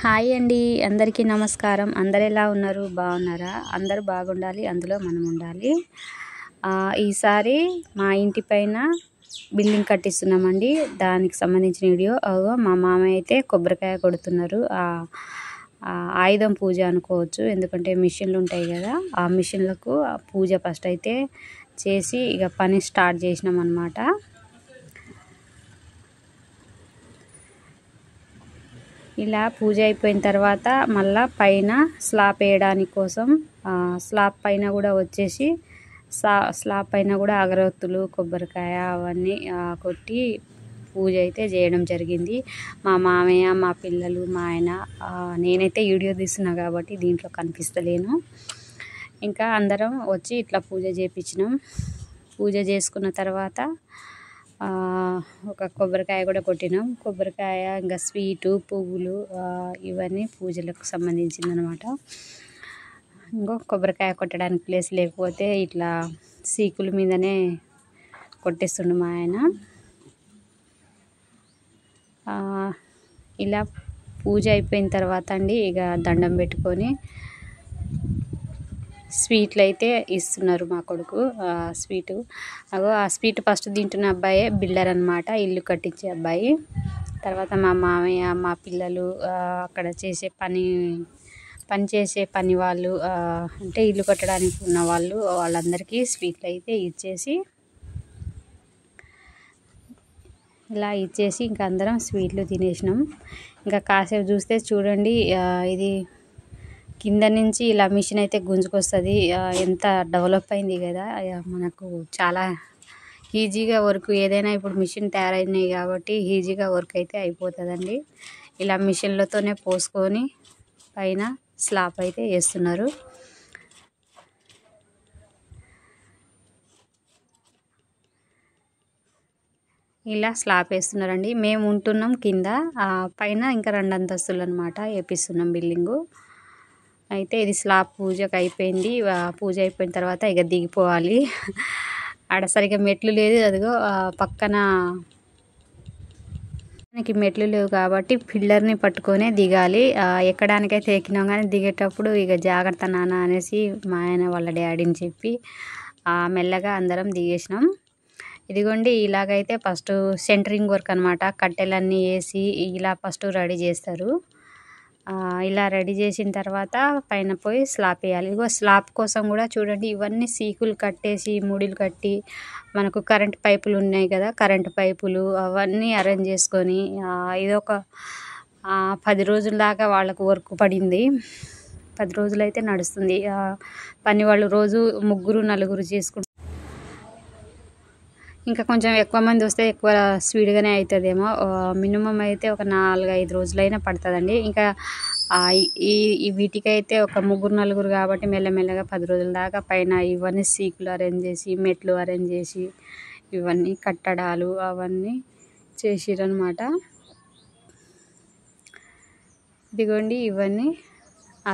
Hi అండి, అందరికీ నమస్కారం. అందరు ఎలా ఉన్నారు? బాగున్నారా? అందరూ బాగుండాలి, అందులో మనం ఉండాలి. ఈసారి మా ఇంటి పైన బిల్డింగ్ కట్టిస్తున్నామండి. దానికి సంబంధించిన వీడియో. మా మామయ్య అయితే కొబ్బరికాయ కొడుతున్నారు. ఆయుధం పూజ అనుకోవచ్చు, ఎందుకంటే మిషన్లు ఉంటాయి కదా, ఆ మిషన్లకు పూజ ఫస్ట్ అయితే చేసి ఇక పని స్టార్ట్ చేసినాం అన్నమాట. ఇలా పూజ అయిపోయిన తర్వాత మళ్ళా పైన స్లాబ్ వేయడానికి కోసం స్లాబ్ పైన కూడా వచ్చేసి స్లాబ్ పైన కూడా అగరొత్తులు, కొబ్బరికాయ అవన్నీ కొట్టి పూజ అయితే చేయడం జరిగింది. మా మామయ్య, మా పిల్లలు, మా ఆయన, నేనైతే వీడియో తీస్తున్నా కాబట్టి దీంట్లో కనిపిస్తలేను. ఇంకా అందరం వచ్చి ఇట్లా పూజ చేయించినాం. పూజ చేసుకున్న తర్వాత ఒక కొబ్బరికాయ కూడా కొట్టినాం. కొబ్బరికాయ ఇంకా స్వీటు, పువ్వులు ఇవన్నీ పూజలకు సంబంధించింది అనమాట. ఇంకో కొబ్బరికాయ కొట్టడానికి ప్లేస్ లేకపోతే ఇట్లా సీకుల మీదనే కొట్టేస్తుండు మా ఆయన. ఇలా పూజ అయిపోయిన తర్వాత అండి ఇక దండం పెట్టుకొని స్వీట్లు అయితే ఇస్తున్నారు మా కొడుకు. స్వీటు ఆ స్వీట్ ఫస్ట్ తింటున్న అబ్బాయే బిల్డర్ అనమాట, ఇల్లు కట్టించే అబ్బాయి. తర్వాత మా మామయ్య, మా పిల్లలు, అక్కడ చేసే పని చేసే పని వాళ్ళు, అంటే ఇల్లు కట్టడానికి ఉన్న వాళ్ళు, వాళ్ళందరికీ స్వీట్లు అయితే ఇచ్చేసి ఇలా ఇచ్చేసి ఇంకా అందరం స్వీట్లు తినేసినాం. ఇంకా కాసేపు చూస్తే చూడండి, ఇది కింద నుంచి ఇలా మిషన్ అయితే గుంజుకొస్తుంది. ఎంత డెవలప్ అయింది కదా, మనకు చాలా ఈజీగా వర్క్ ఏదైనా ఇప్పుడు మిషన్ తయారైనాయి కాబట్టి ఈజీగా వర్క్ అయితే అయిపోతుందండి. ఇలా మిషన్లతోనే పోసుకొని పైన స్లాబ్ అయితే వేస్తున్నారు. ఇలా స్లాబ్ వేస్తున్నారండి. మేము ఉంటున్నాం కింద, పైన ఇంకా 2 అంతస్తులు అనమాట వేపిస్తున్నాం బిల్డింగు. అయితే ఇది స్లాబ్ పూజకు అయిపోయింది. పూజ అయిపోయిన తర్వాత ఇక దిగిపోవాలి. ఆడ సరిగా మెట్లు లేదు, అదిగో పక్కన మనకి మెట్లు లేవు కాబట్టి పిల్లర్ని పట్టుకొనే దిగాలి. ఎక్కడానికైతే ఎక్కినాం కానీ దిగేటప్పుడు ఇక జాగ్రత్త నాన్న అనేసి మా ఆయన వాళ్ళ డాడీని చెప్పి మెల్లగా అందరం దిగేసినాం. ఇదిగోండి, ఇలాగైతే ఫస్ట్ సెంటరింగ్ వర్క్ అనమాట. కట్టెలన్నీ వేసి ఇలా ఫస్ట్ రెడీ చేస్తారు. ఇలా రెడీ చేసిన తర్వాత పైన పోయి స్లాబ్ వేయాలి. ఇగో స్లాబ్ కోసం కూడా చూడండి, ఇవన్నీ సీకులు కట్టేసి ముడిలు కట్టి, మనకు కరెంట్ పైపులు ఉన్నాయి కదా, కరెంట్ పైపులు అవన్నీ అరేంజ్ చేసుకొని ఇదొక 10 రోజుల దాకా వాళ్ళకు వర్క్ పడింది. 10 రోజులు అయితే నడుస్తుంది పని. వాళ్ళు రోజు 3-4 చేసుకుంటారు. ఇంకా కొంచెం ఎక్కువ మంది వస్తే ఎక్కువ స్పీడ్గానే అవుతుందేమో. మినిమం అయితే ఒక 4-5 రోజులైనా పడుతుందండి. ఇంకా ఈ వీటికైతే ఒక 3-4 కాబట్టి మెల్లమెల్లగా 10 రోజుల దాకా పైన ఇవన్నీ సీకులు అరేంజ్ చేసి, మెట్లు అరేంజ్ చేసి, ఇవన్నీ కట్టడాలు అవన్నీ చేసిరనమాట. ఇదిగోండి ఇవన్నీ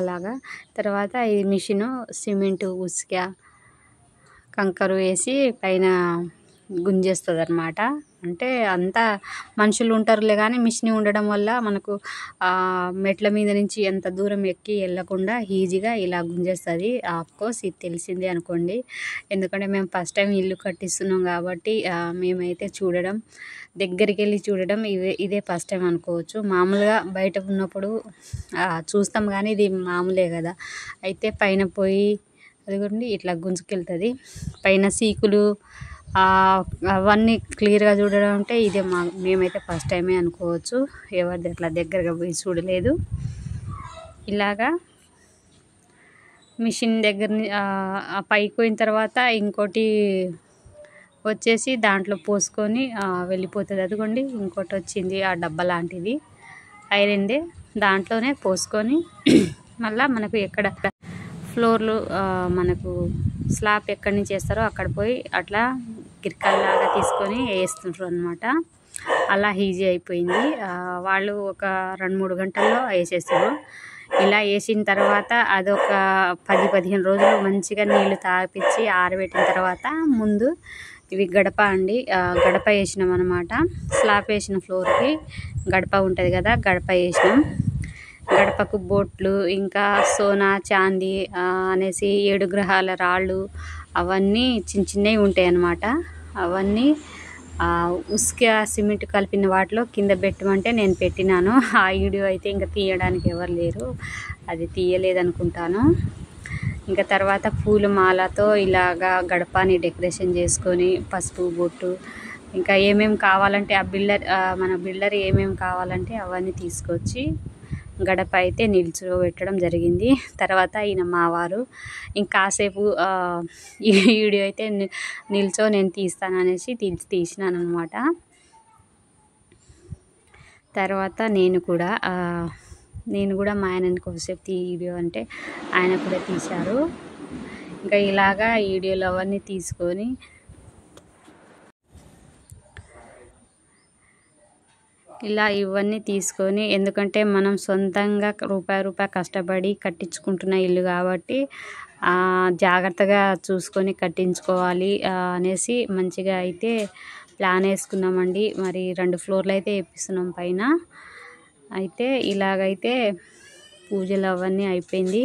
అలాగా. తర్వాత ఈ మిషను సిమెంటు, ఉసుక, కంకరు వేసి పైన గుంజేస్తుంది అనమాట. అంటే అంతా మనుషులు ఉంటారులే కానీ మిషన్ ఉండడం వల్ల మనకు మెట్ల మీద నుంచి ఎంత దూరం ఎక్కి వెళ్ళకుండా ఈజీగా ఇలా గుంజేస్తుంది. ఆఫ్కోర్స్ ఇది తెలిసిందే అనుకోండి, ఎందుకంటే మేము ఫస్ట్ టైం ఇల్లు కట్టిస్తున్నాం కాబట్టి మేమైతే చూడడం, దగ్గరికి వెళ్ళి చూడడం ఇదే ఫస్ట్ టైం అనుకోవచ్చు. మామూలుగా బయట ఉన్నప్పుడు చూస్తాం కానీ ఇది మామూలే కదా. అయితే పైన పోయి అదిగోండి ఇట్లా గుంజుకెళ్తుంది. పైన సీకులు అవన్నీ క్లియర్గా చూడడం అంటే ఇదే మేమైతే ఫస్ట్ టైమే అనుకోవచ్చు. ఎవరిది అట్లా దగ్గరగా పోయి చూడలేదు. ఇలాగా మిషన్ దగ్గర పైకి పోయిన తర్వాత ఇంకోటి వచ్చేసి దాంట్లో పోసుకొని వెళ్ళిపోతుంది. అదిగోండి ఇంకోటి వచ్చింది, ఆ డబ్బా లాంటిది ఐరన్దే, దాంట్లోనే పోసుకొని మళ్ళీ మనకు ఎక్కడ ఫ్లోర్లు మనకు స్లాబ్ ఎక్కడి నుంచి వేస్తారో అక్కడ పోయి అట్లా గిరికల్లాగా తీసుకొని వేస్తుంటారు అనమాట. అలా ఈజీ అయిపోయింది. వాళ్ళు ఒక 2-3 గంటల్లో వేసేస్తారు. ఇలా వేసిన తర్వాత అదొక 10-15 రోజులు మంచిగా నీళ్లు తాగిపించి ఆరబెట్టిన తర్వాత ముందు ఇవి గడప అండి, గడప వేసినాం అనమాట. స్లాబ్ వేసిన ఫ్లోర్కి గడప ఉంటుంది కదా, గడప వేసినాం. గడపకు బొట్లు, ఇంకా సోనా చాందీ అనేసి 7 గ్రహాల రాళ్ళు అవన్నీ చిన్న చిన్నవి ఉంటాయి అన్నమాట. అవన్నీ ఉస్క సిమెంట్ కలిపిన వాటిలో కింద పెట్టమంటే నేను పెట్టినాను. ఆ వీడియో అయితే ఇంకా తీయడానికి ఎవరు లేరు, అది తీయలేదనుకుంటాను. ఇంకా తర్వాత పూల మాలతో ఇలాగా గడపని డెకరేషన్ చేసుకొని పసుపు బొట్టు ఇంకా ఏమేమి కావాలంటే మన బిల్డర్ ఏమేమి కావాలంటే అవన్నీ తీసుకొచ్చి గడప అయితే నిల్చోబెట్టడం జరిగింది. తర్వాత ఈయన మావారు ఇంకాసేపు ఈ వీడియో అయితే నేను తీస్తాననేసి తీసినాను అనమాట. తర్వాత నేను కూడా మా ఆయనని కొద్దిసేపు వీడియో అంటే ఆయన కూడా తీశారు. ఇంకా ఇలాగా వీడియోలు అవన్నీ తీసుకొని ఇవన్నీ తీసుకొని, ఎందుకంటే మనం సొంతంగా రూపాయి కష్టపడి కట్టించుకుంటున్న ఇల్లు కాబట్టి జాగ్రత్తగా చూసుకొని కట్టించుకోవాలి అనేసి మంచిగా అయితే ప్లాన్ వేసుకున్నామండి. మరి 2 ఫ్లోర్లు అయితే వేపిస్తున్నాం పైన. అయితే ఇలాగైతే పూజలు అవన్నీ అయిపోయింది.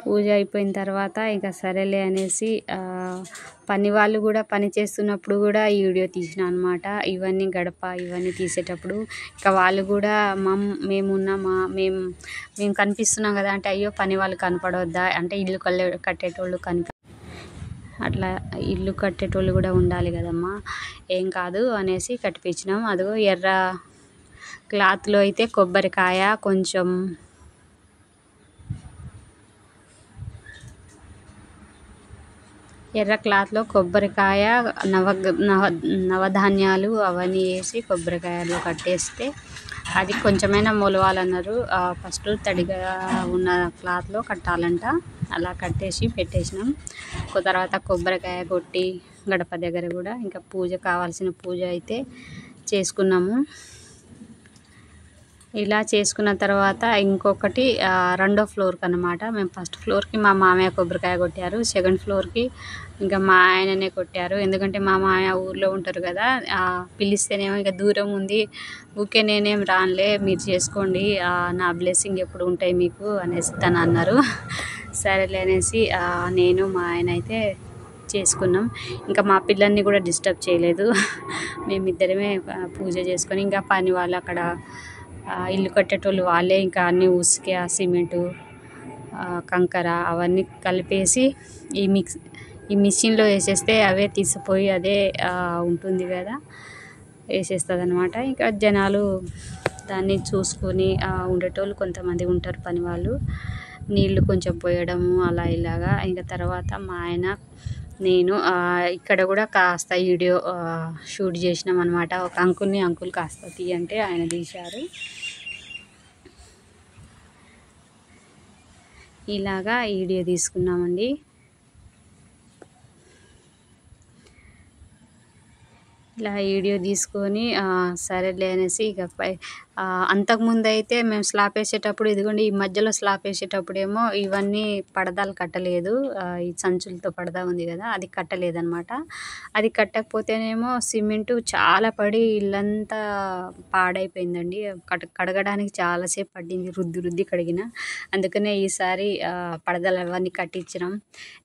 పూజ అయిపోయిన తర్వాత ఇంకా సరేలే అనేసి పని వాళ్ళు కూడా పని చేస్తున్నప్పుడు కూడా ఈ వీడియో తీసిన అనమాట. ఇవన్నీ గడప ఇవన్నీ తీసేటప్పుడు ఇంకా వాళ్ళు కూడా మేము కనిపిస్తున్నాం కదా అంటే, అయ్యో పని వాళ్ళు కనపడవద్దా అంటే ఇల్లు కట్టేటోళ్ళు అట్లా ఇల్లు కట్టేటోళ్ళు కూడా ఉండాలి కదమ్మా, ఏం కాదు అనేసి కట్టిపించినాం. అదిగో ఎర్ర క్లాత్లో అయితే కొబ్బరికాయ, కొంచెం ఎర్ర క్లాత్లో కొబ్బరికాయ, నవధాన్యాలు అవన్నీ వేసి కొబ్బరికాయలో కట్టేస్తే అది కొంచెమైనా మొలవాలన్నారు. ఫస్ట్ తడిగా ఉన్న క్లాత్లో కట్టాలంట. అలా కట్టేసి పెట్టేసినాం. తర్వాత కొబ్బరికాయ కొట్టి గడప దగ్గర కూడా ఇంకా కావాల్సిన పూజ అయితే చేసుకున్నాము. ఇలా చేసుకున్న తర్వాత ఇంకొకటి 2వ ఫ్లోర్కి అన్నమాట. మేము ఫస్ట్ ఫ్లోర్కి మా మామయ్య కొబ్బరికాయ కొట్టారు, సెకండ్ ఫ్లోర్కి ఇంకా మా ఆయననే కొట్టారు. ఎందుకంటే మా మామయ్య ఊర్లో ఉంటారు కదా, పిలిస్తేనేమో ఇంకా దూరం ఉంది, ఊకే నేనేం రానులే మీరు చేసుకోండి, నా బ్లెస్సింగ్ ఎప్పుడు ఉంటాయి మీకు అనేసి తను అన్నారు. సరేలే అనేసి నేను మా ఆయన అయితే చేసుకున్నాం. ఇంకా మా పిల్లల్ని కూడా డిస్టర్బ్ చేయలేదు. మేమిద్దరమే పూజ చేసుకొని ఇంకా పని వాళ్ళు అక్కడ ఇల్లు కట్టేటోళ్ళు వాళ్ళే ఇంకా అన్నీ ఉసికే సిమెంటు కంకర అవన్నీ కలిపేసి ఈ మిషన్లో వేసేస్తే అవే తీసిపోయి అదే ఉంటుంది కదా, వేసేస్తుంది అనమాట. ఇంకా జనాలు దాన్ని చూసుకొని ఉండేటోళ్ళు కొంతమంది ఉంటారు పని వాళ్ళు, నీళ్లు కొంచెం పోయడము అలా ఇలాగా. ఇంకా తర్వాత మా ఆయన నేను ఇక్కడ కూడా కాస్త వీడియో షూట్ చేసినాం అనమాట. ఒక అంకుల్ కాస్త తీయంటే ఆయన తీశారు. ఇలాగా వీడియో తీసుకున్నామండి. ఇలా వీడియో తీసుకొని సరేలే అనేసి ఇక అంతకుముందు అయితే మేము స్లాబ్ వేసేటప్పుడు ఇదిగోండి ఈ మధ్యలో స్లాబ్ వేసేటప్పుడేమో ఇవన్నీ పడదాలు కట్టలేదు. ఈ సంచులతో పడదా ఉంది కదా, అది కట్టలేదన్నమాట. అది కట్టకపోతేనేమో సిమెంటు చాలా పడి ఇల్లంతా పాడైపోయిందండి. కడగడానికి చాలాసేపు పడింది, రుద్ది కడిగిన. అందుకనే ఈసారి పడదలు అవన్నీ కట్టించినాం.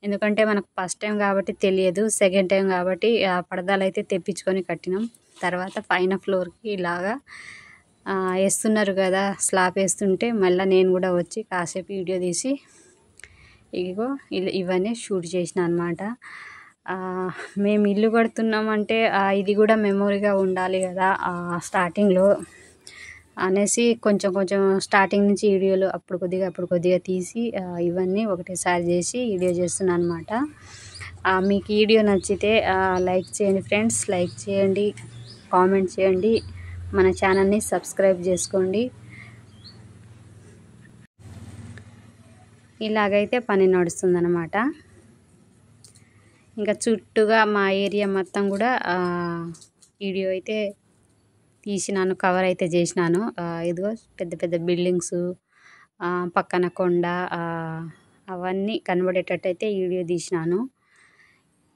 ఎందుకంటే మనకు ఫస్ట్ టైం కాబట్టి తెలియదు, సెకండ్ టైం కాబట్టి పడదాలు అయితే తెప్పించుకొని కట్టినాం. తర్వాత పైన ఫ్లోర్కి ఇలాగా వేస్తున్నారు కదా, స్లాబ్ వేస్తుంటే మళ్ళీ నేను కూడా వచ్చి కాసేపు వీడియో తీసి ఇగో ఇవన్నీ షూట్ చేసిన అనమాట. మేము ఇల్లు కడుతున్నామంటే ఇది కూడా మెమొరీగా ఉండాలి కదా స్టార్టింగ్లో అనేసి కొంచెం స్టార్టింగ్ నుంచి వీడియోలు అప్పుడు కొద్దిగా తీసి ఇవన్నీ ఒకటేసారి చేసి వీడియో చేస్తున్నాను అనమాట. మీకు వీడియో నచ్చితే లైక్ చేయండి ఫ్రెండ్స్, లైక్ చేయండి, కామెంట్ చేయండి, మన ఛానల్ని సబ్స్క్రైబ్ చేసుకోండి. ఇలాగైతే పని నడుస్తుందన్నమాట. ఇంకా చుట్టూగా మా ఏరియా మొత్తం కూడా వీడియో అయితే తీసినాను, కవర్ అయితే చేసినాను. ఇదిగో పెద్ద బిల్డింగ్స్, పక్కన కొండ అవన్నీ కనబడేటట్టు అయితే వీడియో తీసినాను.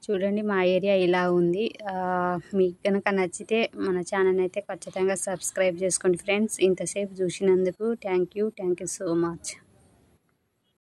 చూడండి మా ఏరియా ఇలా ఉంది. మీకు కనుక నచ్చితే మన ఛానల్ అయితే ఖచ్చితంగా సబ్స్క్రైబ్ చేసుకోండి ఫ్రెండ్స్. ఇంతసేపు చూసినందుకు థ్యాంక్ యూ సో మచ్.